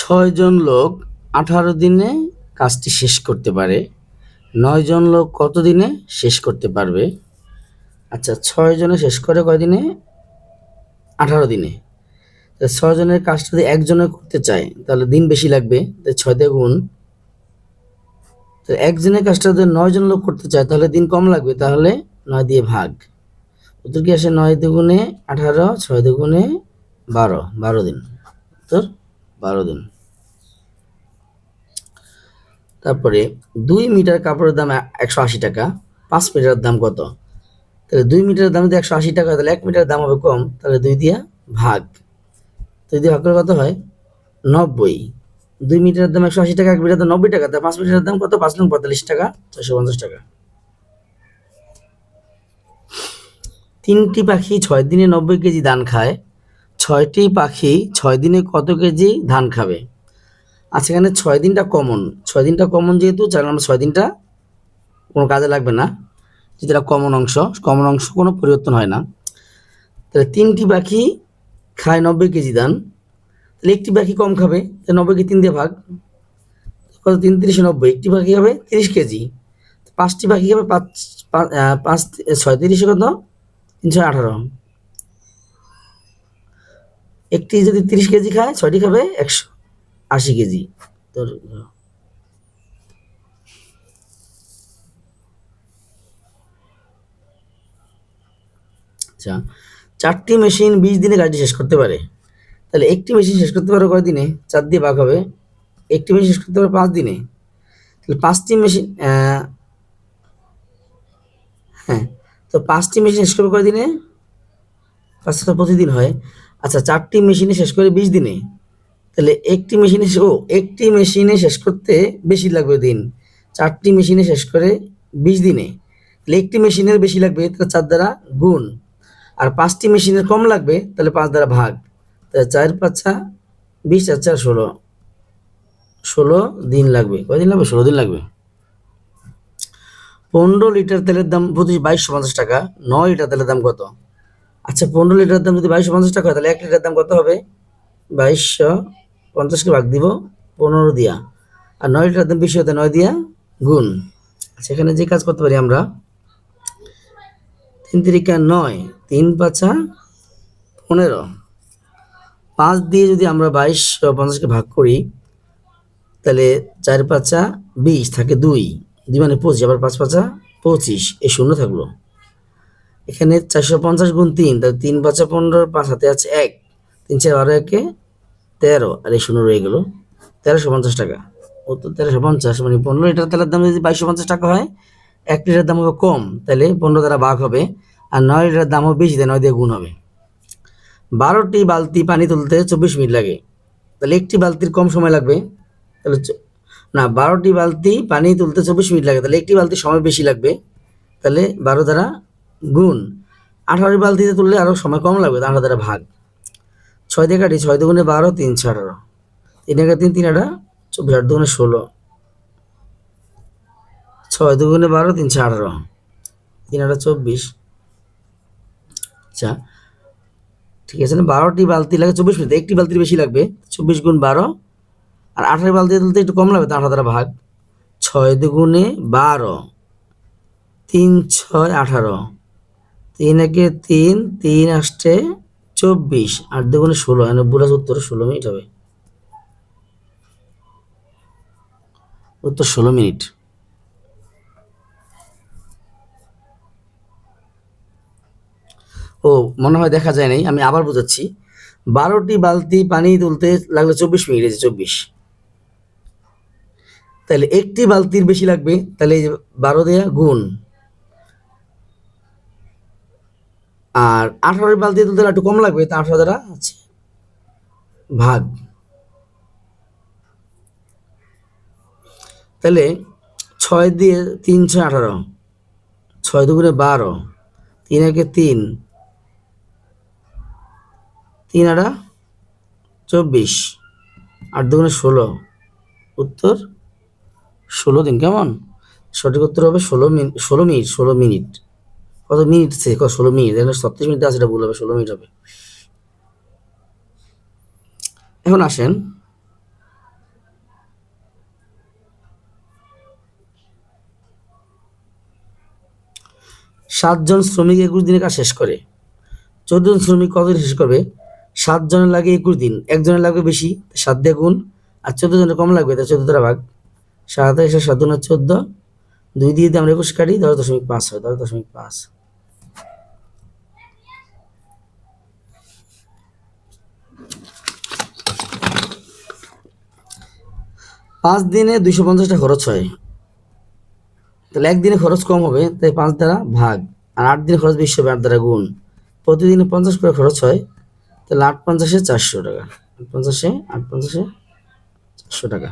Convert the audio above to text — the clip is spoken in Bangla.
6 জন লোক 18 দিনে কাজটি শেষ করতে পারে। 9 জন লোক কত দিনে শেষ করতে পারবে? আচ্ছা, 6 জনে শেষ করে কয় দিনে? 18 দিনে। তো 6 জনের কাজটা যদি একজনে করতে চায় তাহলে দিন বেশি লাগবে, তাই 6 দিয়ে গুণ। তো একজনের কাজটা যদি 9 জন লোক করতে চায় তাহলে দিন কম লাগবে, তাহলে 9 দিয়ে ভাগ। উত্তর কি আসে? 9 দুগুণে 18, 6 দুগুণে 12, 12 দিন। উত্তর 12 দিন। তারপরে 2 মিটার কাপড়ের দাম 180 টাকা, 5 মিটারের দাম কত? তাহলে 2 মিটারের দাম যদি 180 টাকা, তাহলে 1 মিটারের দাম হবে কম, তাহলে 2 দিয়া ভাগ। 2 দিয়ে ভাগ করে কত হয়? 90। 2 মিটারের দাম 180 টাকা, 1 মিটারের দাম 90 টাকা, তাহলে 5 মিটারের দাম কত? 5 লং 45 টাকা, 450 টাকা। 3টি পাখি 6 দিনে 90 কেজি ধান খায়। 6টি পাখি 6 দিনে কত কেজি ধান খাবে? আচ্ছা, এখানে 6 দিনটা কমন। 6 দিনটা কমন যেহেতু, তাহলে আমরা 6 দিনটা কোনো কাজে লাগবে না, যেটা কমন অংশ কোনো পরিবর্তন হয় না। তাহলে 3টি পাখি খায় 90 কেজি ধান, তাহলে একটি পাখি কম খাবে, তাহলে 90কে 3 দিয়ে ভাগ। কত? 3 3 90, একটি পাখি খাবে 30 কেজি, 5টি পাখি খাবে 5 6 30 কত? 318। একটি যদি 30 কেজি খায়, 6টি খাবে 180 কেজি। তো আচ্ছা, 4টি মেশিন 20 দিনে কাজটি শেষ করতে পারে। তাহলে একটি মেশিন শেষ করতে পারে কয় দিনে? 4 দিয়ে ভাগ হবে। একটি মেশিন শেষ করতে পারে 5 দিনে, তাহলে 5টি মেশিন হ্যাঁ, তো 5টি মেশিন শেষ করবে কয় দিনে? 5টা প্রতিদিন হয়। আচ্ছা, 4টি মেশিনে শেষ করে 20 দিনে, তাহলে একটি মেশিনে শেষ করতে বেশি লাগবে দিন। 4টি মেশিনে শেষ করে 20 দিনে, তাহলে একটি মেশিনের বেশি লাগবে, তাহলে 4 দ্বারা গুণ। আর 5টি মেশিনের কম লাগবে, তাহলে 5 দ্বারা ভাগ। তাহলে 4 5 20, 4 4 16, 16 দিন লাগবে। কয়দিন লাগবে? 16 দিন লাগবে। 15 লিটার তেলের দাম 2250 টাকা। 9 লিটার তেলের দাম কত? আচ্ছা, 15 লিটার দাম যদি 2250 টাকা হয়, তাহলে 1 লিটার দাম কত হবে? 2250কে ভাগ দিব 15 দিয়া, আর 9 লিটার দাম বেশি হতে 9 দিয়া গুণ। আচ্ছা, এখানে যে কাজ করতে পারি আমরা, 3 তিরিকা 9, 3 5 15, 5 দিয়ে যদি আমরা 2250কে ভাগ করি, তাহলে 4 5 20 থাকে 2, 2 মানে 25, আবার 5 5 25, এই শূন্য থাকলো। এখানে 450 গুণ 3, তাহলে 3 5 15, 5 হাতে আছে 1, 3 4 12, 1 13, আর এই শূন্য রয়ে গেল। 1350 টাকা। উত্তর 1350। মানে 15 লিটার তেলের দাম যদি 2250 টাকা হয়, 1 লিটার দাম হবে কম, তাহলে 15 দ্বারা ভাগ হবে, আর 9 লিটার দামও বেশি, তাই 9 দিয়ে গুণ হবে। 12টি বালতি পানি তুলতে 24 মিনিট লাগে, তাহলে একটি বালতির কম সময় লাগবে, তাহলে না, 12টি বালতি পানি তুলতে 24 মিনিট লাগে, তাহলে একটি বালতির সময় বেশি লাগবে, তাহলে 12 দ্বারা গুণ। 18 বালতিতে তুললে আরও সময় কম লাগবে, 18 দ্বারা ভাগ। 6 দিয়ে কাটি, 6 দুগুণে 12, 3 6 18, 3 একা 3, 3 8 24, 8 দুগুণে 16, 6 দুগুণে 12, 3 6 18, 3 8 24। আচ্ছা, ঠিক আছে না? 12টি বালতি লাগে 24 মিনিট, একটি বালতির বেশি লাগবে, 24 গুণ 12, আর 18 বালতি তুলতে একটু কম লাগবে, 18 দ্বারা ভাগ। 6 দুগুণে 12, 3 6 18, 3 একে 3, 3 8 24, 8 দুগুণে 16, 90 উত্তর 16 মিনিট হবে। উত্তর 16 মিনিট। ও, মনে হয় দেখা যায় নাই, আমি আবার বোঝাচ্ছি। 12টি বালতি পানি তুলতে লাগলো 24 মিনিট, এই যে 24, তাহলে একটি বালতির বেশি লাগবে, তাহলে এই যে 12 দেয়া গুণ, আর 18 বালতি তুলতে একটু কম লাগবে, তা 18 দ্বারা আছে ভাগ। তাহলে 6 দিয়ে 3 6 18, 6 দুগুণে 12, 3 একে 3, 3 8 24, 8 দুগুণে 16, উত্তর 16 দিন। কেমন? সঠিক উত্তর হবে 16 মিনিট। 16 minute, 16 minute. কত মিনিট? 16 মিনিট, 36 মিনিট আছে, এটা ভুল হবে, 16 মিনিট হবে। এখন আসেন, 7 জন শ্রমিক 21 দিনে কাজ শেষ করে। 14 জন শ্রমিক কতদিন শেষ করবে? 7 জনের লাগে 21 দিন, একজনের লাগবে বেশি, 7 দিয়ে গুণ, আর 14 জনের কম লাগবে, তাই 14 দ্বারা ভাগ। 7 এসে 7 দুগুণে 14, 2 দিয়ে আমরা 21 কাটি, 10.5 হয়, 10.5। 5 দিনে 250 খরচ হয়, তাহলে একদিনে খরচ কম হবে, তাই 5 দ্বারা ভাগ, আর 8 দিনে খরচ বেশি হবে, 8 দ্বারা গুণ। প্রতিদিনে 50 করে খরচ হয়, তাহলে 8 × 50 = 400 টাকা, 8 × 50 = 400 টাকা।